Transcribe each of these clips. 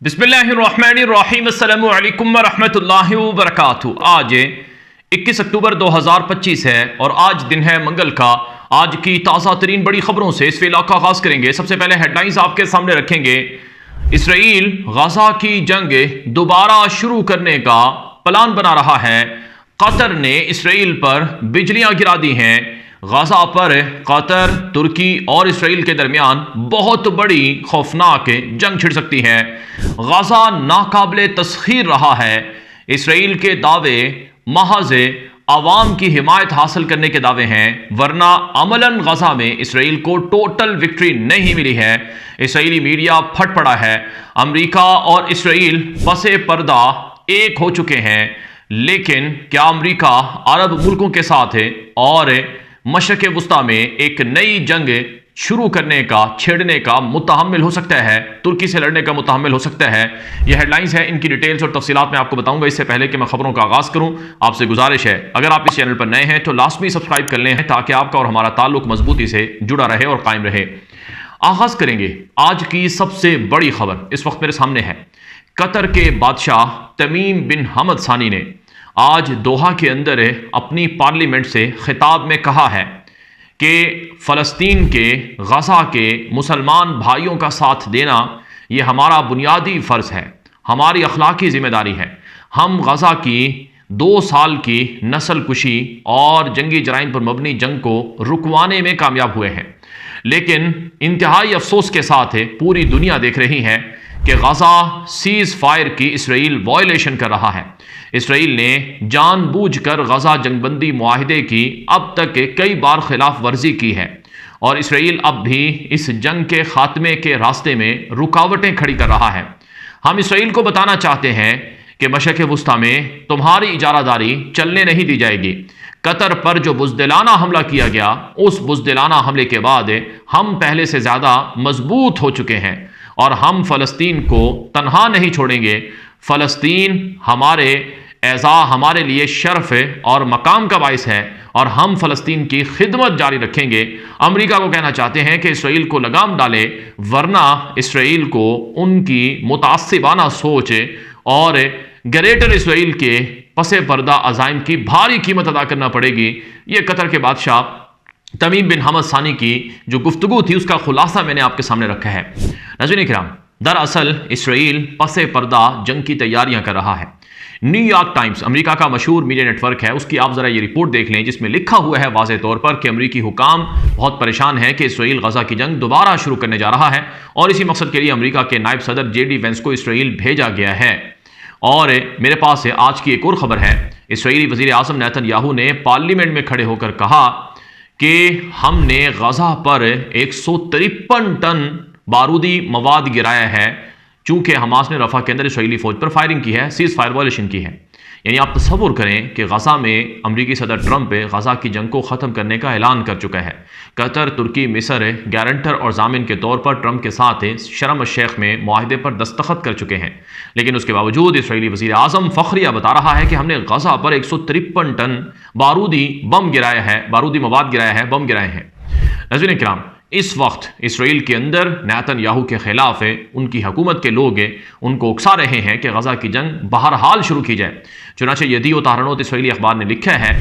बिस्मिल्लाहिर्रहमानिर्रहीम अस्सलामु अलैकुम वरहमतुल्लाहि वबरकातुहू। आज 21 अक्टूबर 2025 है और आज दिन है मंगल का। आज की ताज़ा तरीन बड़ी खबरों से इस वेला का आगाज करेंगे। सबसे पहले हेडलाइंस आपके सामने रखेंगे। इसराइल गाजा की जंग दोबारा शुरू करने का प्लान बना रहा है। कतर ने इसराइल पर बिजलियां गिरा दी हैं। गाजा पर कतर, तुर्की और इसराइल के दरमियान बहुत बड़ी खौफनाक जंग छिड़ सकती है। गाजा नाकाबिले तस्खीर रहा है। इसराइल के दावे महज आवाम की हिमायत हासिल करने के दावे हैं, वरना अमलन गाजा में इसराइल को टोटल विक्ट्री नहीं मिली है। इसराइली मीडिया फट पड़ा है। अमेरिका और इसराइल पसे पर्दा एक हो चुके हैं, लेकिन क्या अमेरिका अरब मुल्कों के साथ है और मशरक़ वुस्ता में एक नई जंग शुरू करने का, छेड़ने का मुतहम्मिल हो सकता है, तुर्की से लड़ने का मुतहम्मिल हो सकता है। यह हेडलाइंस है, इनकी डिटेल्स और तफसीलात मैं आपको बताऊंगा। इससे पहले कि मैं खबरों का आगाज़ करूं, आपसे गुजारिश है, अगर आप इस चैनल पर नए हैं तो लाजमी सब्सक्राइब कर लें ताकि आपका और हमारा ताल्लुक मजबूती से जुड़ा रहे और कायम रहे। आगाज़ करेंगे आज की सबसे बड़ी खबर इस वक्त मेरे सामने है। कतर के बादशाह तमीम बिन हमद सानी ने आज दोहा के अंदर अपनी पार्लियामेंट से खिताब में कहा है कि फ़लस्तीन के, गाज़ा के मुसलमान भाइयों का साथ देना ये हमारा बुनियादी फ़र्ज़ है, हमारी अखलाकी ज़िम्मेदारी है। हम गाज़ा की 2 साल की नस्ल कुशी और जंगी जराइम पर मबनी जंग को रुकवाने में कामयाब हुए हैं, लेकिन इंतहाई अफसोस के साथ पूरी दुनिया देख रही है कि गाज़ा सीज़ फायर की इसराइल वायलेशन कर रहा है। इसराइल ने जानबूझकर गाज़ा जंगबंदी मुआहिदे की अब तक कई बार खिलाफ वर्जी की है और इसराइल अब भी इस जंग के खात्मे के रास्ते में रुकावटें खड़ी कर रहा है। हम इसराइल को बताना चाहते हैं कि मशरक़ वुस्ता में तुम्हारी इजारादारी चलने नहीं दी जाएगी। कतर पर जो बुज़दिलाना हमला किया गया, उस बुज़दिलाना हमले के बाद हम पहले से ज़्यादा मजबूत हो चुके हैं और हम फ़लस्तीन को तनहा नहीं छोड़ेंगे। फ़लस्तीन हमारे एज़ा, हमारे लिए शर्फ और मकाम का बाइस है और हम फ़लस्तीन की खिदमत जारी रखेंगे। अमेरिका को कहना चाहते हैं कि इसराइल को लगाम डाले, वरना इसराइल को उनकी मुतासिबाना सोच और ग्रेटर इसराइल के पसे पर्दा अज़ाइम की भारी कीमत अदा करना पड़ेगी। ये कतर के बादशाह तमीम बिन हमद सानी की जो गुफ्तगू थी, उसका खुलासा मैंने आपके सामने रखा है। नाज़रीन किराम, दरअसल इसराइल पसे पर्दा जंग की तैयारियां कर रहा है। न्यूयॉर्क टाइम्स, अमेरिका का मशहूर मीडिया नेटवर्क है, उसकी आप ज़रा ये रिपोर्ट देख लें, जिसमें लिखा हुआ है वाज़े तौर पर कि अमेरिकी हुकाम बहुत परेशान है कि इसराइल गाज़ा की जंग दोबारा शुरू करने जा रहा है और इसी मकसद के लिए अमेरिका के नायब सदर JD वेंस को इसराइल भेजा गया है। और मेरे पास आज की एक और खबर है। इसराइली वज़ीर आज़म नेतन्याहू ने पार्लियामेंट में खड़े होकर कहा कि हमने गाज़ा पर 153 टन बारूदी मवाद गिराया है, चूंकि हमास ने रफा के अंदर इसराइली फौज पर फायरिंग की है, सीज़ फायर वायलेशन की है। यानी आप तसव्वुर करें कि गाज़ा में अमरीकी सदर ट्रंप गाज़ा की जंग को ख़त्म करने का ऐलान कर चुका है। कतर, तुर्की, मिस्र गारंटर और जामिन के तौर पर ट्रंप के साथ शर्म शेख में मुआहिदे पर दस्तखत कर चुके हैं, लेकिन उसके बावजूद इसराइली वज़ीर आज़म फ़ख्रिया बता रहा है कि हमने गाज़ा पर 153 टन बारूदी बम गिराया है, बारूदी मवाद गिराया है, बम गिराए हैं। नाज़रीन किराम, इस वक्त इसराइल के अंदर नेतन्याहू के खिलाफ उनकी हुकूमत के लोग उनको उकसा रहे हैं कि गाज़ा की जंग बहरहाल शुरू की जाए। चुनांचे यदीओ ताहरानोत इसराइली अखबार ने लिखा है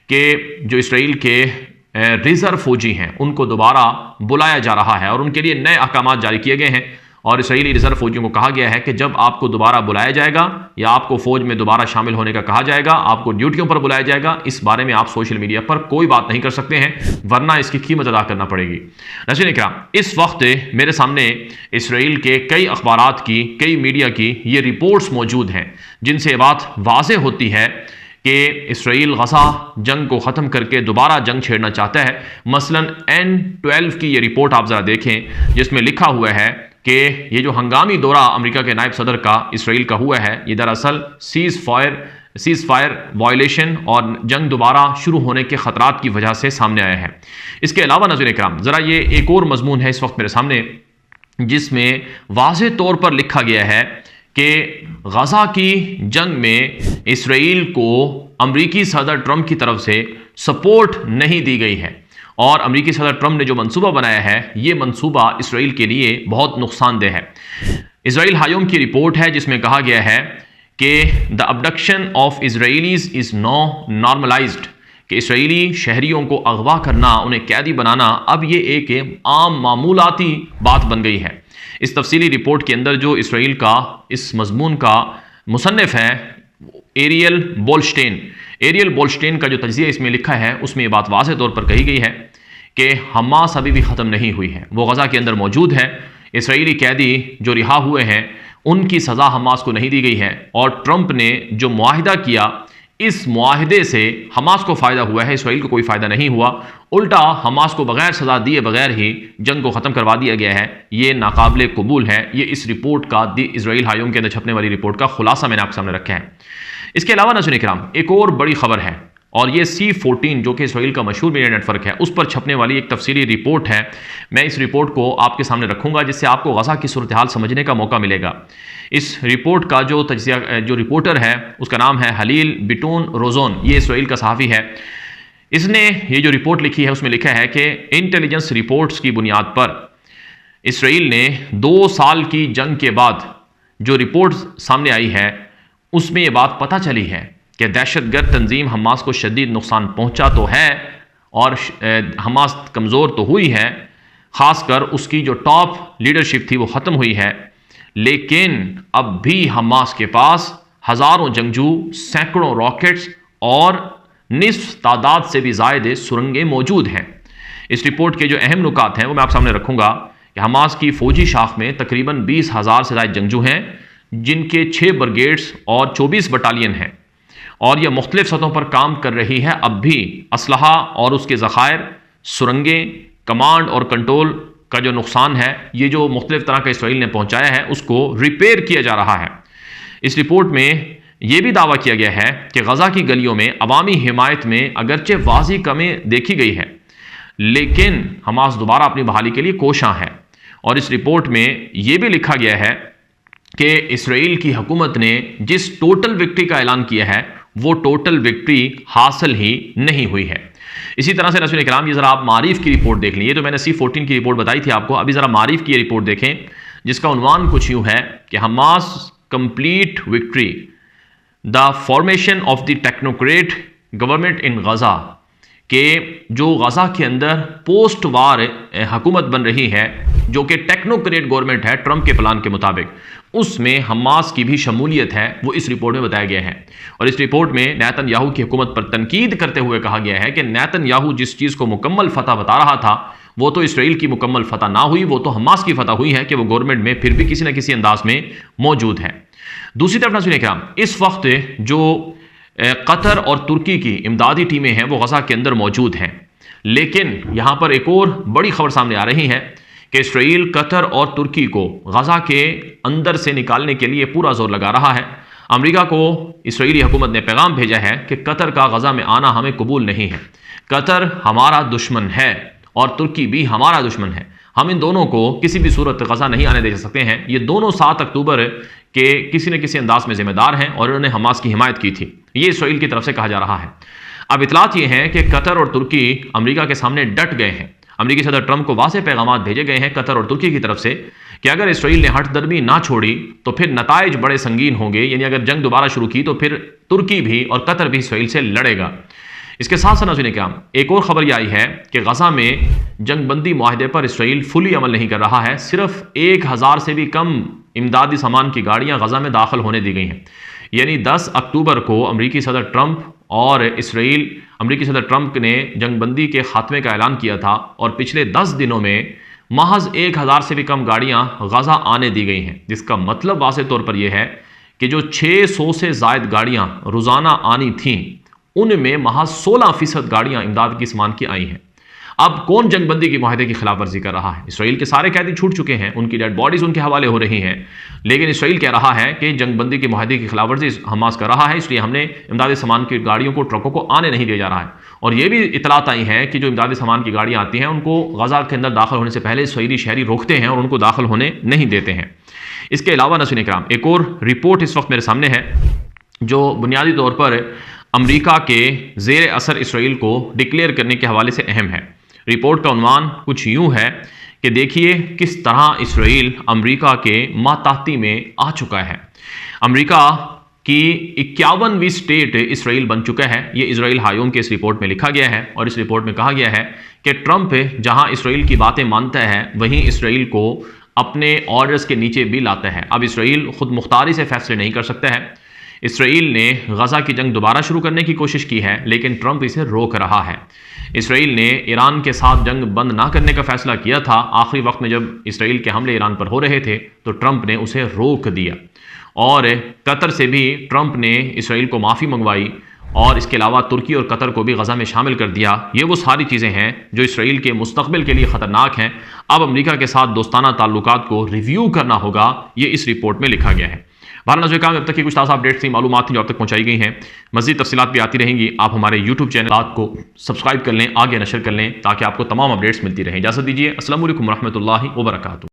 कि जो इसराइल के रिजर्व फौजी हैं उनको दोबारा बुलाया जा रहा है और उनके लिए नए अहकाम जारी किए गए हैं और इसराइली रिजर्व फौजियों को कहा गया है कि जब आपको दोबारा बुलाया जाएगा या आपको फौज में दोबारा शामिल होने का कहा जाएगा, आपको ड्यूटियों पर बुलाया जाएगा, इस बारे में आप सोशल मीडिया पर कोई बात नहीं कर सकते हैं, वरना इसकी कीमत अदा करना पड़ेगी। नाज़रीन किराम, इस वक्त मेरे सामने इसराइल के कई अखबारात की, कई मीडिया की ये रिपोर्ट्स मौजूद हैं जिनसे बात वाज़े होती है कि इसराइल गाज़ा जंग को ख़त्म करके दोबारा जंग छेड़ना चाहता है। मसलन N12 की ये रिपोर्ट आप ज़रा देखें, जिसमें लिखा हुआ है कि ये जो हंगामी दौरा अमेरिका के नायब सदर का इसराइल का हुआ है, ये दरअसल सीज़ फायर वायलेशन और जंग दोबारा शुरू होने के ख़तरात की वजह से सामने आया है। इसके अलावा नाज़रीन किराम, ज़रा ये एक और मजमून है इस वक्त मेरे सामने, जिसमें वाज़े तौर पर लिखा गया है कि गाज़ा की जंग में इसराइल को अमरीकी सदर ट्रंप की तरफ से सपोर्ट नहीं दी गई है और अमरीकी सदर ट्रंप ने जो मंसूबा बनाया है, ये मंसूबा इसराइल के लिए बहुत नुकसानदेह है। इजराइल हायोम की रिपोर्ट है जिसमें कहा गया है कि the abduction of Israelis is no normalised, कि इसराइली शहरियों को अगवा करना, उन्हें कैदी बनाना अब ये एक आम मामूलाती बात बन गई है। इस तफसीली रिपोर्ट के अंदर जो इसराइल का इस मजमून का मुसन्निफ है एरियल बोल्स्टेन का जो तज्जिया इसमें लिखा है उसमें ये बात वाज़ेह तौर पर कही गई है कि हमास अभी भी ख़त्म नहीं हुई है, वो गज़ा के अंदर मौजूद है। इसराइली कैदी जो रिहा हुए हैं उनकी सज़ा हमास को नहीं दी गई है, और ट्रंप ने जो मुआहिदा किया इस मुआहिदे से हमास को फ़ायदा हुआ है, इसराइल को कोई फ़ायदा नहीं हुआ। उल्टा हमास को बगैर सज़ा दिए बगैर ही जंग को ख़त्म करवा दिया गया है। ये नाकाबिले कबूल है। ये इस रिपोर्ट का दी इजराइल हायोम के अंदर छपने वाली रिपोर्ट का खुलासा मैंने आपके सामने रखा है। इसके अलावा नाज़रीन इकराम एक और बड़ी खबर है, और ये C14 जो कि इसराइल का मशहूर मीडिया नेटवर्क है उस पर छपने वाली एक तफसीली रिपोर्ट है। मैं इस रिपोर्ट को आपके सामने रखूंगा जिससे आपको गज़ा की सूरत हाल समझने का मौका मिलेगा। इस रिपोर्ट का जो रिपोर्टर है उसका नाम है हलील बिटून रोजोन, ये इसराइल का सहाफ़ी है। इसने ये जो रिपोर्ट लिखी है उसमें लिखा है कि इंटेलिजेंस रिपोर्ट्स की बुनियाद पर इसराइल ने 2 साल की जंग के बाद जो रिपोर्ट सामने आई है उसमें ये बात पता चली है कि दहशतगर्द तंजीम हमास को शदीद नुकसान पहुंचा तो है और हमास कमज़ोर तो हुई है, ख़ासकर उसकी जो टॉप लीडरशिप थी वो ख़त्म हुई है, लेकिन अब भी हमास के पास हज़ारों जंगजू, सैकड़ों रॉकेट्स और निस्फ तादाद से भी ज़ायद सुरंगें मौजूद हैं। इस रिपोर्ट के जो अहम नुकात हैं वो मैं आप सामने रखूँगा कि हमास की फ़ौजी शाख में तकरीबन 20,000 से ज़ायद जंगजू हैं, जिनके 6 ब्रिगेड्स और 24 बटालियन हैं, और यह मुख्तलिफ सतहों पर काम कर रही है। अब भी असलहा और उसके ज़खायर, सुरंगें, कमांड और कंट्रोल का जो नुकसान है, ये जो मुख्तलिफ तरह का इसराइल ने पहुंचाया है उसको रिपेयर किया जा रहा है। इस रिपोर्ट में यह भी दावा किया गया है कि गज़ा की गलियों में अवामी हिमायत में अगरचे वाज़ी कमी देखी गई है, लेकिन हमास दोबारा अपनी बहाली के लिए कोशां है। और इस रिपोर्ट में यह भी लिखा गया है कि इसराइल की हुकूमत ने जिस टोटल विक्ट्री का ऐलान किया है वो टोटल विक्ट्री हासिल ही नहीं हुई है। इसी तरह से नाज़रीन इकराम ये ज़रा आप मारिफ की रिपोर्ट देख लें। ये तो मैंने C14 की रिपोर्ट बताई थी आपको, अभी ज़रा मारिफ की रिपोर्ट देखें जिसका उन्वान कुछ यूँ है कि Hamas complete victory, the formation of the technocrat government in Gaza, के जो गज़ा के अंदर पोस्ट वार हुकूमत बन रही है जो कि टेक्नोक्रेट गवर्नमेंट है ट्रंप के प्लान के मुताबिक, उसमें हमास की भी शमूलियत है, वो इस रिपोर्ट में बताया गया है। और इस रिपोर्ट में नेतन्याहू की हुकूमत पर तनकीद करते हुए कहा गया है कि नेतन्याहू जिस चीज़ को मुकम्मल फतह बता रहा था वो तो इसराइल की मुकम्मल फतह ना हुई, वो तो हमास की फतह हुई है कि वो गवर्नमेंट में फिर भी किसी न किसी अंदाज में मौजूद है। दूसरी तरफ नाज़रीन इकराम इस वक्त जो कतर और तुर्की की इमदादी टीमें हैं वो गज़ा के अंदर मौजूद हैं, लेकिन यहाँ पर एक और बड़ी खबर सामने आ रही है कि इसराइल कतर और तुर्की को गज़ा के अंदर से निकालने के लिए पूरा जोर लगा रहा है। अमेरिका को इसराइली हुकूमत ने पैगाम भेजा है कि कतर का गज़ा में आना हमें कबूल नहीं है। कतर हमारा दुश्मन है और तुर्की भी हमारा दुश्मन है, हम इन दोनों को किसी भी सूरत गज़ा नहीं आने दे सकते हैं। ये दोनों 7 अक्टूबर के किसी न किसी अंदाज में जिम्मेदार हैं और उन्होंने हमास की हिमायत की थी, ये इसराइल की तरफ से कहा जा रहा है। अब इतलात ये हैं कि कतर और तुर्की अमेरिका के सामने डट गए हैं। अमेरिकी सदर ट्रंप को वाज़ेह पैगाम भेजे गए हैं कतर और तुर्की की तरफ से कि अगर इसराइल ने हठधर्मी ना छोड़ी तो फिर नताइज बड़े संगीन होंगे, यानी अगर जंग दोबारा शुरू की तो फिर तुर्की भी और कतर भी इसराइल से लड़ेगा। इसके साथ साथ नाज़रीन इकराम एक और खबर यह आई है कि गज़ा में जंगबंदी मुआहदे पर इसराइल फुली अमल नहीं कर रहा है। सिर्फ 1000 से भी कम इमदादी सामान की गाड़ियाँ गज़ा में दाखिल होने दी गई हैं। यानी 10 अक्टूबर को अमेरिकी सदर ट्रंप और अमेरिकी सदर ट्रंप ने जंगबंदी के खात्मे का ऐलान किया था और पिछले 10 दिनों में महज 1000 से भी कम गाड़ियाँ गज़ा आने दी गई हैं, जिसका मतलब वाज़ेह तौर पर यह है कि जो 600 से ज़ायद गाड़ियाँ रोज़ाना आनी थीं उनमें महज 16% गाड़ियां इमदाद की सामान की आई हैं। अब कौन जंगबंदी की मुआहदे की खिलाफ वर्जी कर रहा है? इसराइल के सारे कैदी छूट चुके हैं, उनकी डेड बॉडीज उनके हवाले हो रही हैं, लेकिन इसराइल कह रहा है कि जंगबंदी की मुआहदे की खिलाफ वर्जी हमास कर रहा है, इसलिए हमने इमदादी सामान की गाड़ियों को, ट्रकों को आने नहीं दिया जा रहा है। और यह भी इतलात आई है कि जो इमदादी सामान की गाड़ियाँ आती हैं उनको गज़ा के अंदर दाखिल होने से पहले इसराइली शहरी रोकते हैं और उनको दाखिल होने नहीं देते हैं। इसके अलावा नाज़रीन इकराम एक और रिपोर्ट इस वक्त मेरे सामने है जो बुनियादी तौर पर अमेरिका के ज़ेर असर इसराइल को डिक्लेयर करने के हवाले से अहम है। रिपोर्ट का उन्वान कुछ यूँ है कि देखिए किस तरह इसराइल अमेरिका के माताहती में आ चुका है। अमेरिका की 51वीं स्टेट इसराइल बन चुका है। ये इसराइल हायोम के इस रिपोर्ट में लिखा गया है और इस रिपोर्ट में कहा गया है कि ट्रंप जहां इसराइल की बातें मानता है वहीं इसराइल को अपने ऑर्डर्स के नीचे भी लाता है। अब इसराइल खुद मुख्तारी से फैसले नहीं कर सकता है। इसराइल ने गजा की जंग दोबारा शुरू करने की कोशिश की है लेकिन ट्रंप इसे रोक रहा है। इसराइल ने ईरान के साथ जंग बंद ना करने का फैसला किया था। आखिरी वक्त में जब इसराइल के हमले ईरान पर हो रहे थे तो ट्रंप ने उसे रोक दिया और कतर से भी ट्रंप ने इसराइल को माफ़ी मंगवाई और इसके अलावा तुर्की और कतर को भी गजा में शामिल कर दिया। ये वो सारी चीज़ें हैं जो इसराइल के मुस्तकबिल के लिए ख़तरनाक हैं। अब अमेरिका के साथ दोस्ताना ताल्लुकात को रिव्यू करना होगा, ये इस रिपोर्ट में लिखा गया है। भारत में अब तक की कुछ ताज़ा अपडेट्स थी, मालूमात थी जो अब तक पहुंचाई गई हैं। मज़ीद तफसीलात भी आती रहेंगी। आप हमारे यूट्यूब चैनल को सब्सक्राइब कर लें, आगे नशर कर लें ताकि आपको तमाम अपडेट्स मिलती रहें। इजाज़त दीजिए। अस्सलाम वालेकुम रहमतुल्लाहि व बरकातुहू।